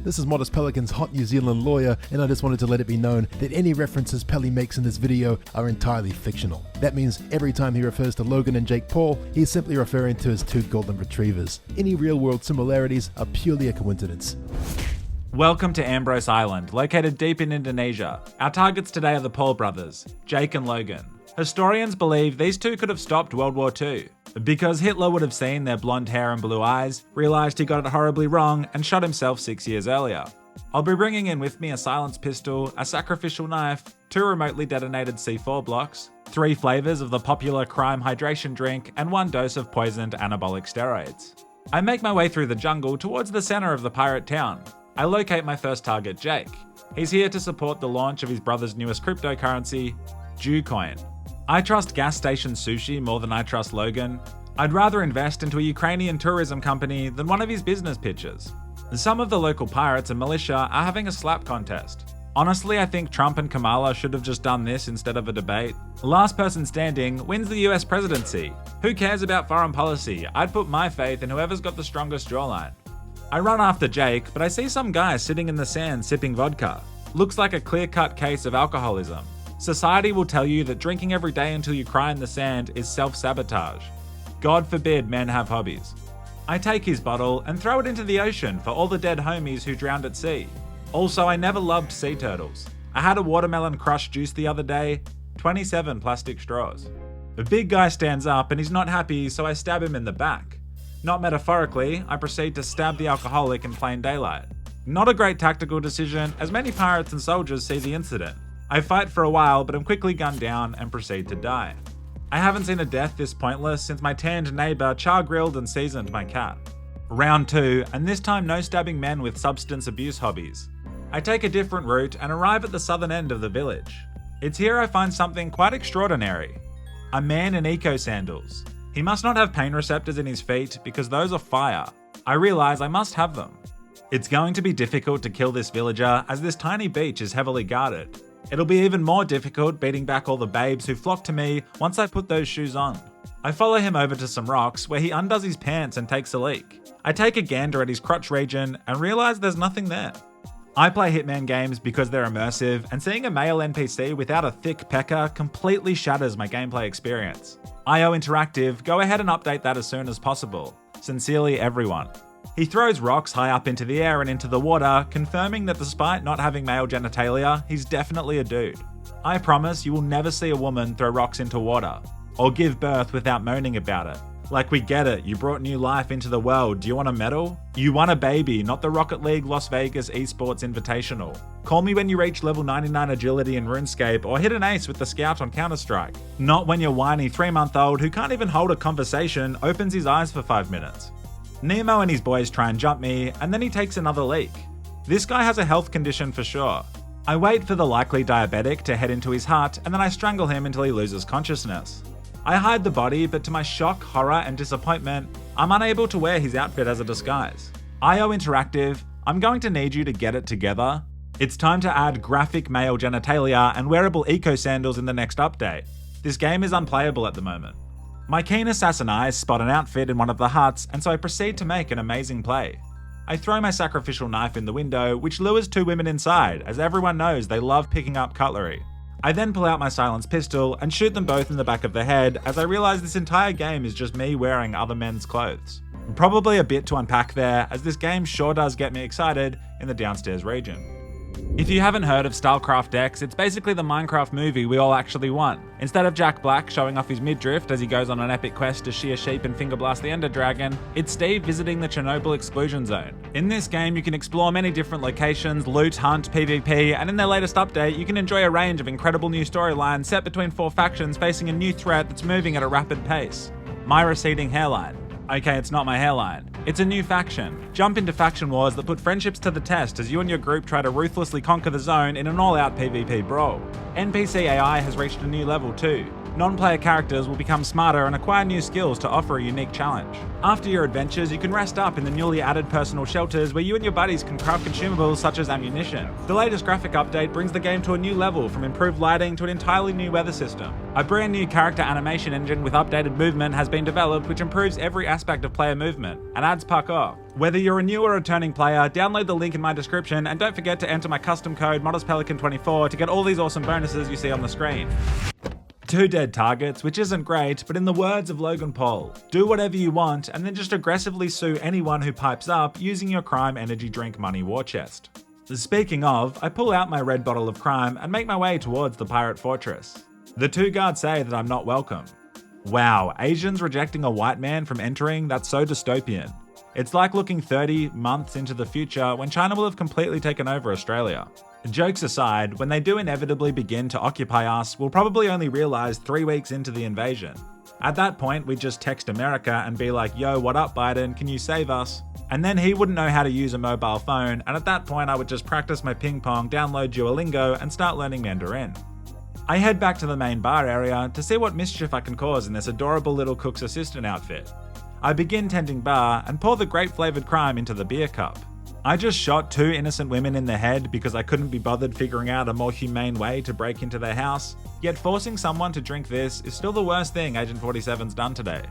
This is Modest Pelican's hot New Zealand lawyer, and I just wanted to let it be known that any references Pelly makes in this video are entirely fictional. That means every time he refers to Logan and Jake Paul, he's simply referring to his two golden retrievers. Any real-world similarities are purely a coincidence. Welcome to Ambrose Island, located deep in Indonesia. Our targets today are the Paul brothers, Jake and Logan. Historians believe these two could have stopped World War II, because Hitler would have seen their blonde hair and blue eyes, realised he got it horribly wrong, and shot himself 6 years earlier. I'll be bringing in with me a silenced pistol, a sacrificial knife, 2 remotely detonated C4 blocks, 3 flavours of the popular crime hydration drink, and 1 dose of poisoned anabolic steroids. I make my way through the jungle towards the centre of the pirate town. I locate my first target, Jake. He's here to support the launch of his brother's newest cryptocurrency, Jewcoin. I trust gas station sushi more than I trust Logan. I'd rather invest into a Ukrainian tourism company than one of his business pitches. Some of the local pirates and militia are having a slap contest. Honestly, I think Trump and Kamala should have just done this instead of a debate. Last person standing wins the US presidency. Who cares about foreign policy? I'd put my faith in whoever's got the strongest jawline. I run after Jake, but I see some guy sitting in the sand sipping vodka. Looks like a clear-cut case of alcoholism. Society will tell you that drinking every day until you cry in the sand is self-sabotage. God forbid men have hobbies. I take his bottle and throw it into the ocean for all the dead homies who drowned at sea. Also, I never loved sea turtles. I had a watermelon crush juice the other day, 27 plastic straws. The big guy stands up and he's not happy, so I stab him in the back. Not metaphorically, I proceed to stab the alcoholic in plain daylight. Not a great tactical decision, as many pirates and soldiers see the incident. I fight for a while, but am quickly gunned down and proceed to die. I haven't seen a death this pointless since my tanned neighbour char-grilled and seasoned my cat. Round 2, and this time no stabbing men with substance abuse hobbies. I take a different route and arrive at the southern end of the village. It's here I find something quite extraordinary. A man in eco sandals. He must not have pain receptors in his feet because those are fire. I realise I must have them. It's going to be difficult to kill this villager as this tiny beach is heavily guarded. It'll be even more difficult beating back all the babes who flock to me once I put those shoes on. I follow him over to some rocks where he undoes his pants and takes a leak. I take a gander at his crotch region and realise there's nothing there. I play Hitman games because they're immersive, and seeing a male NPC without a thick pecker completely shatters my gameplay experience. IO Interactive, go ahead and update that as soon as possible. Sincerely, everyone. He throws rocks high up into the air and into the water, confirming that despite not having male genitalia, he's definitely a dude. I promise you will never see a woman throw rocks into water, or give birth without moaning about it. Like, we get it, you brought new life into the world, do you want a medal? You won a baby, not the Rocket League Las Vegas Esports Invitational. Call me when you reach level 99 agility in RuneScape, or hit an ace with the Scout on Counter-Strike. Not when your whiny 3-month-old who can't even hold a conversation opens his eyes for 5 minutes. Nemo and his boys try and jump me, and then he takes another leak. This guy has a health condition for sure. I wait for the likely diabetic to head into his hut, and then I strangle him until he loses consciousness. I hide the body, but to my shock, horror, and disappointment, I'm unable to wear his outfit as a disguise. IO Interactive, I'm going to need you to get it together. It's time to add graphic male genitalia and wearable eco sandals in the next update. This game is unplayable at the moment. My keen assassin eyes spot an outfit in one of the huts, and so I proceed to make an amazing play. I throw my sacrificial knife in the window, which lures 2 women inside, as everyone knows they love picking up cutlery. I then pull out my silenced pistol and shoot them both in the back of the head, as I realise this entire game is just me wearing other men's clothes. Probably a bit to unpack there, as this game sure does get me excited in the downstairs region. If you haven't heard of StarCraft X, it's basically the Minecraft movie we all actually want. Instead of Jack Black showing off his midriff as he goes on an epic quest to shear sheep and finger blast the Ender Dragon, it's Steve visiting the Chernobyl exclusion zone. In this game, you can explore many different locations, loot, hunt, PvP, and in their latest update, you can enjoy a range of incredible new storylines set between 4 factions facing a new threat that's moving at a rapid pace. My receding hairline. Okay, it's not my hairline. It's a new faction. Jump into faction wars that put friendships to the test as you and your group try to ruthlessly conquer the zone in an all-out PvP brawl. NPC AI has reached a new level too. Non-player characters will become smarter and acquire new skills to offer a unique challenge. After your adventures, you can rest up in the newly added personal shelters where you and your buddies can craft consumables such as ammunition. The latest graphic update brings the game to a new level, from improved lighting to an entirely new weather system. A brand new character animation engine with updated movement has been developed, which improves every aspect of player movement, and adds puck off. Whether you're a new or returning player, download the link in my description and don't forget to enter my custom code modestpelican24 to get all these awesome bonuses you see on the screen. 2 dead targets, which isn't great, but in the words of Logan Paul, do whatever you want and then just aggressively sue anyone who pipes up using your crime energy drink money war chest. Speaking of, I pull out my red bottle of crime and make my way towards the pirate fortress. The 2 guards say that I'm not welcome. Wow, Asians rejecting a white man from entering? That's so dystopian. It's like looking 30 months into the future when China will have completely taken over Australia. Jokes aside, when they do inevitably begin to occupy us, we'll probably only realize 3 weeks into the invasion. At that point, we'd just text America and be like, yo, what up, Biden? Can you save us? And then he wouldn't know how to use a mobile phone, and at that point I would just practice my ping pong, download Duolingo, and start learning Mandarin. I head back to the main bar area to see what mischief I can cause in this adorable little cook's assistant outfit. I begin tending bar and pour the grape-flavoured crime into the beer cup. I just shot 2 innocent women in the head because I couldn't be bothered figuring out a more humane way to break into their house, yet forcing someone to drink this is still the worst thing Agent 47's done today.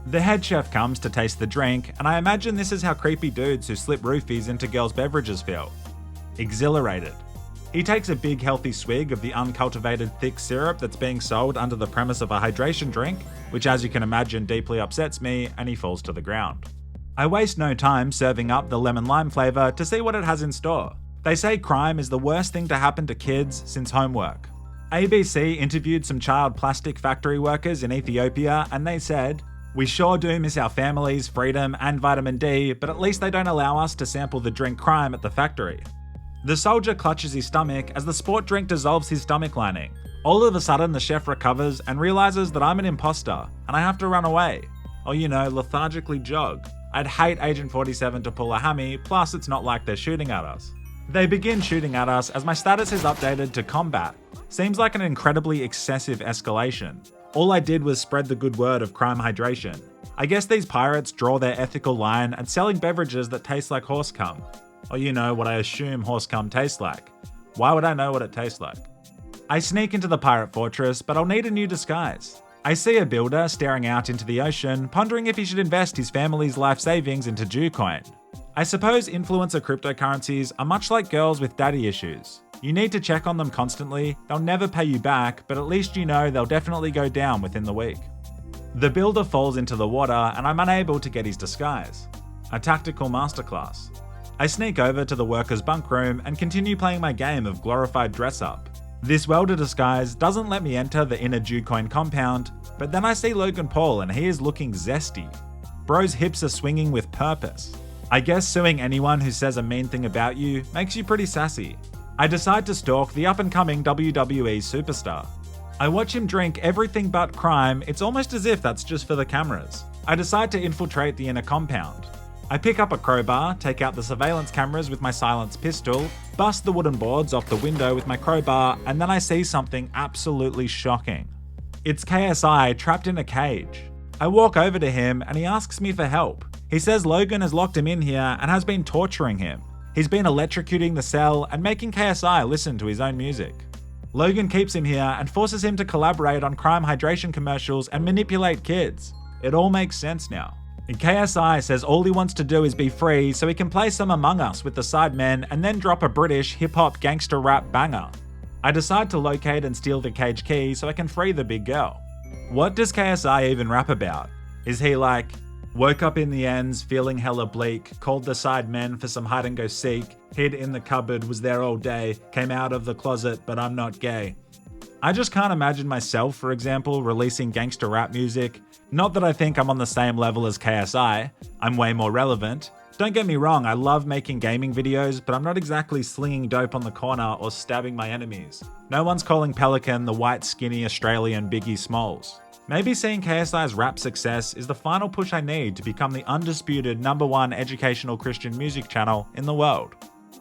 The head chef comes to taste the drink, and I imagine this is how creepy dudes who slip roofies into girls' beverages feel. Exhilarated. He takes a big healthy swig of the uncultivated thick syrup that's being sold under the premise of a hydration drink, which as you can imagine deeply upsets me, and he falls to the ground. I waste no time serving up the lemon lime flavour to see what it has in store. They say crime is the worst thing to happen to kids since homework. ABC interviewed some child plastic factory workers in Ethiopia and they said, "We sure do miss our families, freedom and vitamin D, but at least they don't allow us to sample the drink crime at the factory." The soldier clutches his stomach as the sport drink dissolves his stomach lining. All of a sudden the chef recovers and realises that I'm an imposter and I have to run away. Or lethargically jog. I'd hate Agent 47 to pull a hammy, plus it's not like they're shooting at us. They begin shooting at us as my status is updated to combat. Seems like an incredibly excessive escalation. All I did was spread the good word of crime hydration. I guess these pirates draw their ethical line at selling beverages that taste like horse cum. Or what I assume horse cum tastes like. Why would I know what it tastes like? I sneak into the pirate fortress, but I'll need a new disguise. I see a builder staring out into the ocean, pondering if he should invest his family's life savings into Jucoin. I suppose influencer cryptocurrencies are much like girls with daddy issues. You need to check on them constantly, they'll never pay you back, but at least they'll definitely go down within the week. The builder falls into the water and I'm unable to get his disguise. A tactical masterclass. I sneak over to the workers' bunk room and continue playing my game of glorified dress up. This welder disguise doesn't let me enter the inner Jucoin compound, but then I see Logan Paul and he is looking zesty. Bro's hips are swinging with purpose. I guess suing anyone who says a mean thing about you makes you pretty sassy. I decide to stalk the up-and-coming WWE superstar. I watch him drink everything but crime, it's almost as if that's just for the cameras. I decide to infiltrate the inner compound. I pick up a crowbar, take out the surveillance cameras with my silenced pistol, bust the wooden boards off the window with my crowbar, and then I see something absolutely shocking. It's KSI trapped in a cage. I walk over to him and he asks me for help. He says Logan has locked him in here and has been torturing him. He's been electrocuting the cell and making KSI listen to his own music. Logan keeps him here and forces him to collaborate on crime hydration commercials and manipulate kids. It all makes sense now. And KSI says all he wants to do is be free so he can play some Among Us with the Sidemen and then drop a British hip-hop gangster rap banger. I decide to locate and steal the cage key so I can free the big girl. What does KSI even rap about? Is he like, woke up in the ends, feeling hella bleak, called the Sidemen for some hide and go seek, hid in the cupboard, was there all day, came out of the closet but I'm not gay. I just can't imagine myself, for example, releasing gangster rap music. Not that I think I'm on the same level as KSI, I'm way more relevant. Don't get me wrong, I love making gaming videos, but I'm not exactly slinging dope on the corner or stabbing my enemies. No one's calling Pelican the white skinny Australian Biggie Smalls. Maybe seeing KSI's rap success is the final push I need to become the undisputed #1 educational Christian music channel in the world.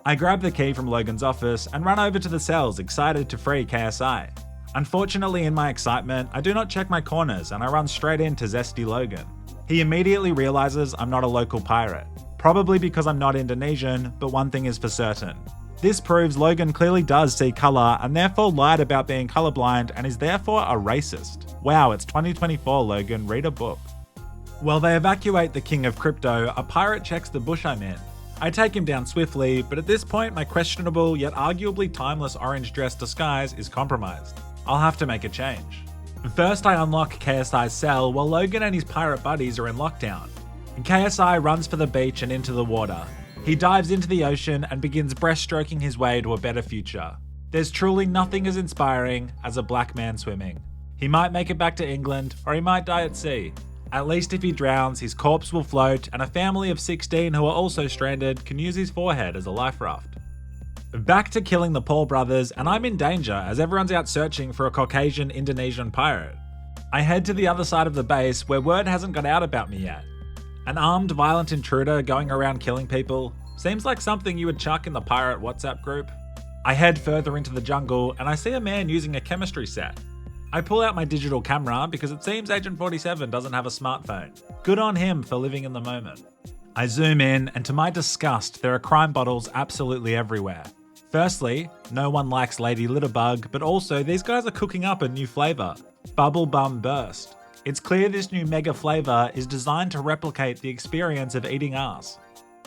I grab the key from Logan's office and run over to the cells excited to free KSI. Unfortunately, in my excitement, I do not check my corners and I run straight into Zesty Logan. He immediately realizes I'm not a local pirate, probably because I'm not Indonesian, but one thing is for certain. This proves Logan clearly does see colour and therefore lied about being colourblind and is therefore a racist. Wow, it's 2024, Logan, read a book. While they evacuate the king of crypto, a pirate checks the bush I'm in. I take him down swiftly, but at this point my questionable yet arguably timeless orange dress disguise is compromised. I'll have to make a change. First I unlock KSI's cell while Logan and his pirate buddies are in lockdown. KSI runs for the beach and into the water. He dives into the ocean and begins breaststroking his way to a better future. There's truly nothing as inspiring as a black man swimming. He might make it back to England, or he might die at sea. At least if he drowns, his corpse will float, and a family of 16 who are also stranded can use his forehead as a life raft. Back to killing the Paul brothers, and I'm in danger as everyone's out searching for a Caucasian Indonesian pirate. I head to the other side of the base where word hasn't got out about me yet. An armed, violent intruder going around killing people seems like something you would chuck in the pirate WhatsApp group. I head further into the jungle and I see a man using a chemistry set. I pull out my digital camera because it seems Agent 47 doesn't have a smartphone. Good on him for living in the moment. I zoom in and to my disgust, there are crime bottles absolutely everywhere. Firstly, no one likes Lady Litterbug, but also these guys are cooking up a new flavour, Bubble Bum Burst. It's clear this new mega flavour is designed to replicate the experience of eating ass.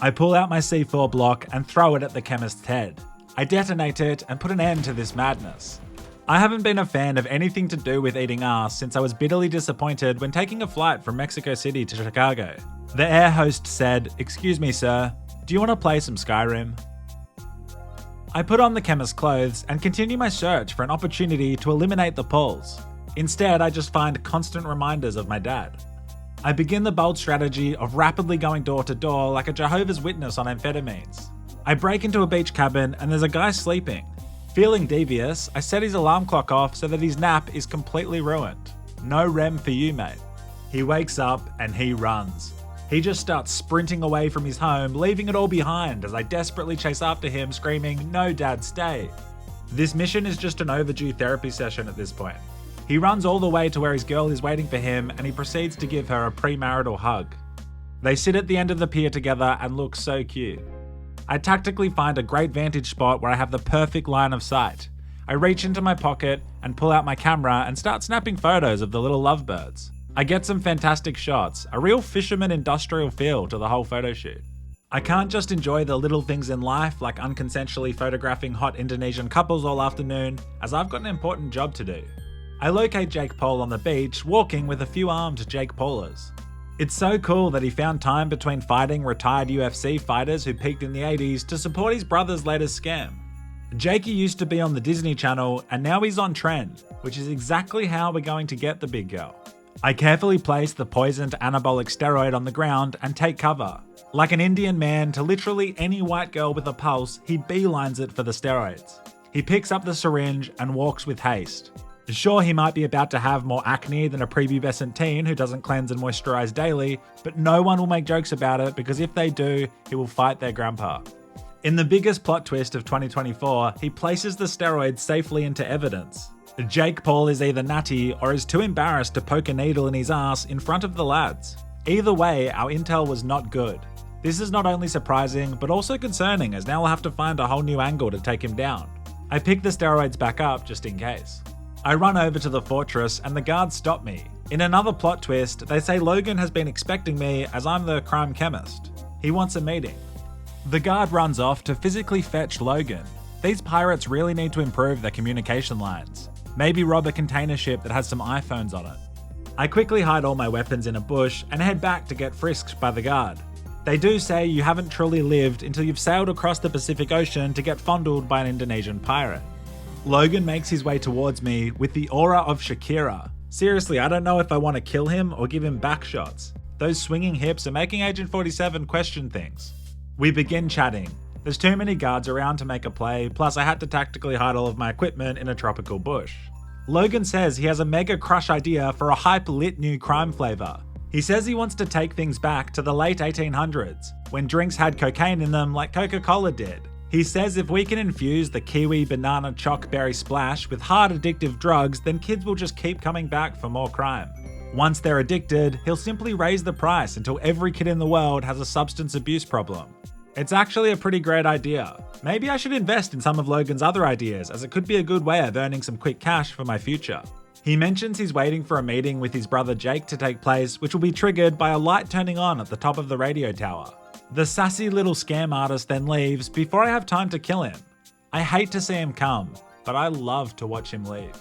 I pull out my C4 block and throw it at the chemist's head. I detonate it and put an end to this madness. I haven't been a fan of anything to do with eating ass since I was bitterly disappointed when taking a flight from Mexico City to Chicago. The air host said, "Excuse me, sir, do you want to play some Skyrim?" I put on the chemist's clothes and continue my search for an opportunity to eliminate the Pauls. Instead, I just find constant reminders of my dad. I begin the bold strategy of rapidly going door to door like a Jehovah's Witness on amphetamines. I break into a beach cabin and there's a guy sleeping. Feeling devious, I set his alarm clock off so that his nap is completely ruined. No REM for you, mate. He wakes up and he runs. He just starts sprinting away from his home, leaving it all behind as I desperately chase after him, screaming, "No, Dad, stay." This mission is just an overdue therapy session at this point. He runs all the way to where his girl is waiting for him and he proceeds to give her a premarital hug. They sit at the end of the pier together and look so cute. I tactically find a great vantage spot where I have the perfect line of sight. I reach into my pocket and pull out my camera and start snapping photos of the little lovebirds. I get some fantastic shots, a real fisherman industrial feel to the whole photo shoot. I can't just enjoy the little things in life like unconsensually photographing hot Indonesian couples all afternoon, as I've got an important job to do. I locate Jake Paul on the beach, walking with a few armed Jake Paulers. It's so cool that he found time between fighting retired UFC fighters who peaked in the 80s to support his brother's latest scam. Jakey used to be on the Disney Channel and now he's on trend, which is exactly how we're going to get the big girl. I carefully place the poisoned anabolic steroid on the ground and take cover. Like an Indian man to literally any white girl with a pulse, he beelines it for the steroids. He picks up the syringe and walks with haste. Sure, he might be about to have more acne than a prepubescent teen who doesn't cleanse and moisturize daily, but no one will make jokes about it because if they do, he will fight their grandpa. In the biggest plot twist of 2024, he places the steroids safely into evidence. Jake Paul is either natty or is too embarrassed to poke a needle in his ass in front of the lads. Either way, our intel was not good. This is not only surprising, but also concerning as now we'll have to find a whole new angle to take him down. I pick the steroids back up just in case. I run over to the fortress and the guards stop me. In another plot twist, they say Logan has been expecting me as I'm the crime chemist. He wants a meeting. The guard runs off to physically fetch Logan. These pirates really need to improve their communication lines. Maybe rob a container ship that has some iPhones on it. I quickly hide all my weapons in a bush and head back to get frisked by the guard. They do say you haven't truly lived until you've sailed across the Pacific Ocean to get fondled by an Indonesian pirate. Logan makes his way towards me with the aura of Shakira. Seriously, I don't know if I want to kill him or give him back shots. Those swinging hips are making Agent 47 question things. We begin chatting. There's too many guards around to make a play, plus I had to tactically hide all of my equipment in a tropical bush. Logan says he has a mega crush idea for a hype-lit new crime flavor. He says he wants to take things back to the late 1800s, when drinks had cocaine in them like Coca-Cola did. He says if we can infuse the kiwi banana choc berry splash with hard addictive drugs, then kids will just keep coming back for more crime. Once they're addicted, he'll simply raise the price until every kid in the world has a substance abuse problem. It's actually a pretty great idea. Maybe I should invest in some of Logan's other ideas, as it could be a good way of earning some quick cash for my future. He mentions he's waiting for a meeting with his brother Jake to take place, which will be triggered by a light turning on at the top of the radio tower. The sassy little scam artist then leaves before I have time to kill him. I hate to see him come, but I love to watch him leave.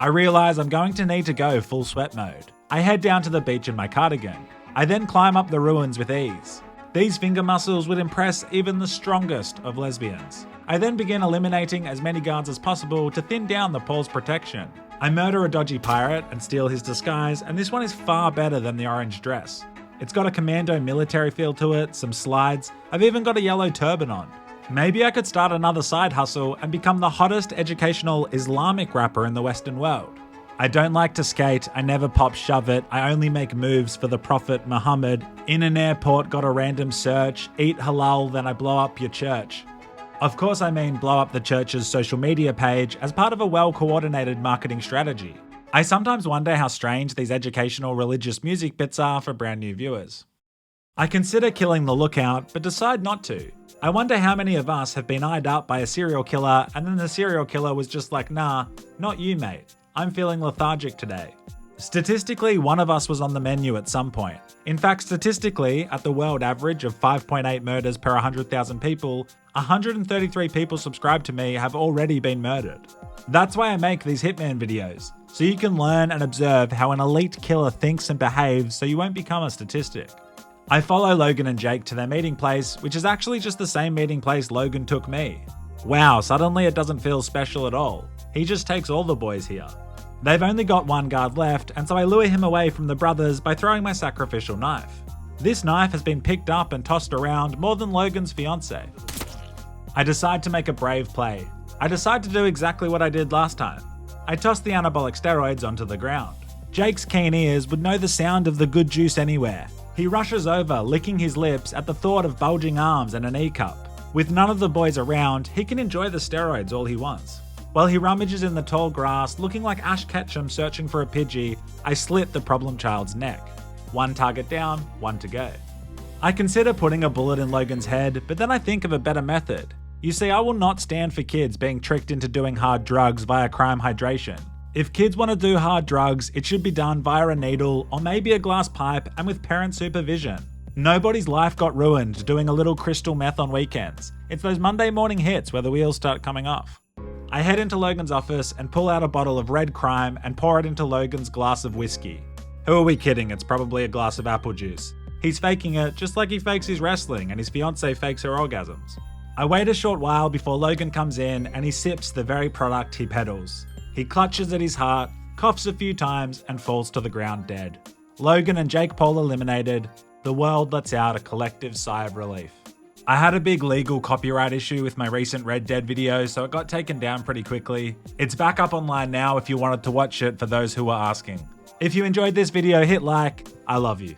I realise I'm going to need to go full sweat mode. I head down to the beach in my cardigan. I then climb up the ruins with ease. These finger muscles would impress even the strongest of lesbians. I then begin eliminating as many guards as possible to thin down the pole's protection. I murder a dodgy pirate and steal his disguise, and this one is far better than the orange dress. It's got a commando military feel to it, some slides, I've even got a yellow turban on. Maybe I could start another side hustle and become the hottest educational Islamic rapper in the Western world. I don't like to skate, I never pop shove it, I only make moves for the Prophet Muhammad. In an airport, got a random search, eat halal, then I blow up your church. Of course I mean blow up the church's social media page as part of a well-coordinated marketing strategy. I sometimes wonder how strange these educational religious music bits are for brand new viewers. I consider killing the lookout, but decide not to. I wonder how many of us have been eyed up by a serial killer and then the serial killer was just like, nah, not you mate, I'm feeling lethargic today. Statistically, one of us was on the menu at some point. In fact, statistically, at the world average of 5.8 murders per 100,000 people, 133 people subscribed to me have already been murdered. That's why I make these hitman videos, so you can learn and observe how an elite killer thinks and behaves so you won't become a statistic. I follow Logan and Jake to their meeting place, which is actually just the same meeting place Logan took me. Wow, suddenly it doesn't feel special at all. He just takes all the boys here. They've only got one guard left, and so I lure him away from the brothers by throwing my sacrificial knife. This knife has been picked up and tossed around more than Logan's fiance. I decide to make a brave play. I decide to do exactly what I did last time. I toss the anabolic steroids onto the ground. Jake's keen ears would know the sound of the good juice anywhere. He rushes over, licking his lips at the thought of bulging arms and an E-cup. With none of the boys around, he can enjoy the steroids all he wants. While he rummages in the tall grass, looking like Ash Ketchum searching for a Pidgey, I slit the problem child's neck. One target down, one to go. I consider putting a bullet in Logan's head, but then I think of a better method. You see, I will not stand for kids being tricked into doing hard drugs via crime hydration. If kids want to do hard drugs, it should be done via a needle or maybe a glass pipe and with parent supervision. Nobody's life got ruined doing a little crystal meth on weekends. It's those Monday morning hits where the wheels start coming off. I head into Logan's office and pull out a bottle of red crime and pour it into Logan's glass of whiskey. Who are we kidding? It's probably a glass of apple juice. He's faking it just like he fakes his wrestling and his fiancée fakes her orgasms. I wait a short while before Logan comes in and he sips the very product he peddles. He clutches at his heart, coughs a few times and falls to the ground dead. Logan and Jake Paul eliminated. The world lets out a collective sigh of relief. I had a big legal copyright issue with my recent Red Dead video, so it got taken down pretty quickly. It's back up online now if you wanted to watch it for those who were asking. If you enjoyed this video, hit like. I love you.